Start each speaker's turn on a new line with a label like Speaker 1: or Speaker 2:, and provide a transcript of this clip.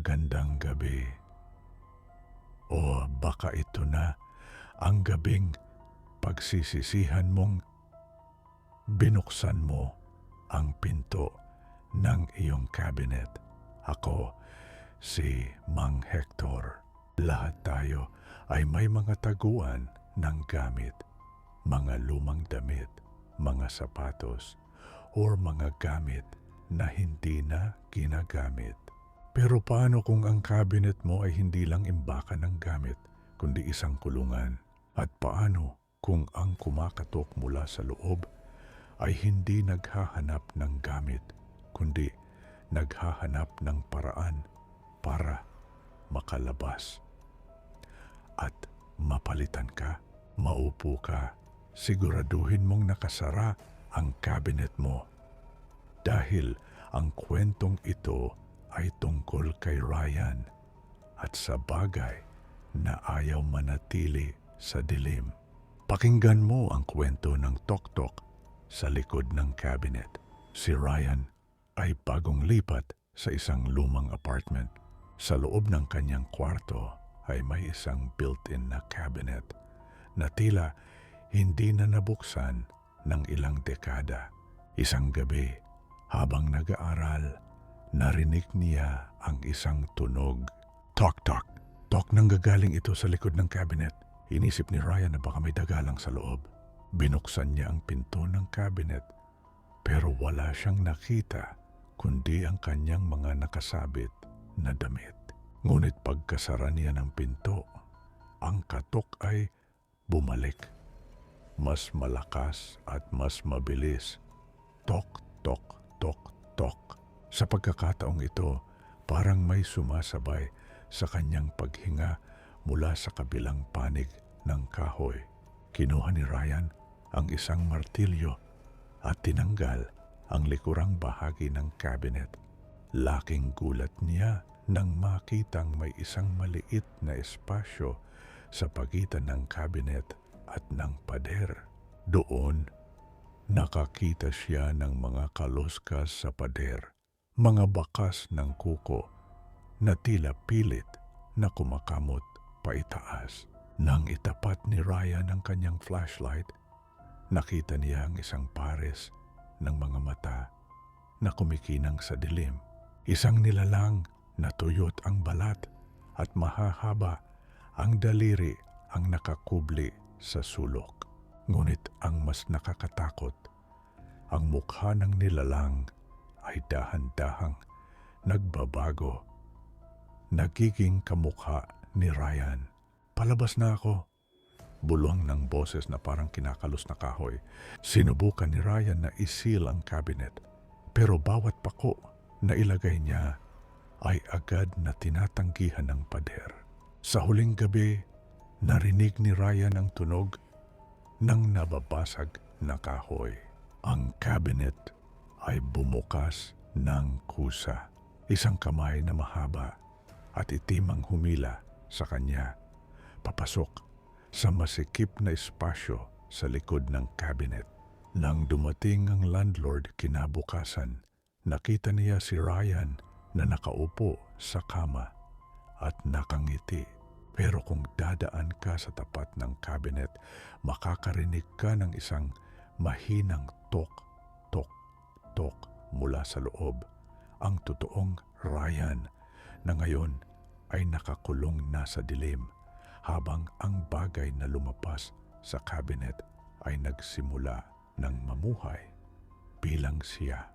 Speaker 1: magandang gabi. O baka ito na ang gabing pagsisisihan mong binuksan mo ang pinto ng iyong cabinet. Ako, si Mang Hector. Lahat tayo ay may mga taguan ng gamit, mga lumang damit, mga sapatos, or mga gamit na hindi na ginagamit. Pero paano kung ang cabinet mo ay hindi lang imbakan ng gamit, kundi isang kulungan? At paano kung ang kumakatok mula sa loob ay hindi naghahanap ng gamit, kundi naghahanap ng paraan para makalabas? At mapalitan ka, maupo ka, siguraduhin mong nakasara ang cabinet mo. Dahil ang kwentong ito ay tungkol kay Ryan at sa bagay na ayaw manatili sa dilim. Pakinggan mo ang kwento ng Tok-Tok sa likod ng cabinet. Si Ryan ay bagong lipat sa isang lumang apartment. Sa loob ng kanyang kwarto ay may isang built-in na cabinet na tila hindi na nabuksan ng ilang dekada. Isang gabi, habang nag-aaral, narinig niya ang isang tunog. Tok-tok! Tok nang gagaling ito sa likod ng cabinet. Inisip ni Ryan na baka may dagalang sa loob. Binuksan niya ang pinto ng cabinet, pero wala siyang nakita kundi ang kanyang mga nakasabit na damit. Ngunit pagkasara niya ng pinto, ang katok ay bumalik. Mas malakas at mas mabilis. Tok, tok, tok, tok. Sa pagkakataong ito, parang may sumasabay sa kanyang paghinga mula sa kabilang panig ng kahoy. Kinuha ni Ryan ang isang martilyo at tinanggal ang likurang bahagi ng cabinet. Laking gulat niya nang makitang may isang maliit na espasyo sa pagitan ng cabinet at ng pader. Doon, nakakita siya ng mga kaluskas sa pader, mga bakas ng kuko na tila pilit na kumakamot paitaas. Nang itapat ni Ryan ang kanyang flashlight, nakita niya ang isang pares ng mga mata na kumikinang sa dilim. Isang nilalang na tuyot ang balat at mahahaba ang daliri ang nakakubli sa sulok. Ngunit ang mas nakakatakot, ang mukha ng nilalang ay dahan-dahang nagbabago. Nagiging kamukha ni Ryan. Palabas na ako, bulwang ng boses na parang kinakalos na kahoy. Sinubukan ni Ryan na isil ang cabinet, pero bawat pako na ilagay niya ay agad na tinatanggihan ng pader. Sa huling gabi, narinig ni Ryan ang tunog ng nababasag na kahoy. Ang cabinet ay bumukas ng kusa. Isang kamay na mahaba at itim ang humila sa kanya, papasok sa masikip na espasyo sa likod ng cabinet. Nang dumating ang landlord kinabukasan, nakita niya si Ryan na nakaupo sa kama at nakangiti. Pero kung dadaan ka sa tapat ng cabinet, makakarinig ka ng isang mahinang tok, tok, tok mula sa loob. Ang totoong Ryan na ngayon ay nakakulong na sa dilim, habang ang bagay na lumapas sa cabinet ay nagsimula ng mamuhay bilang siya.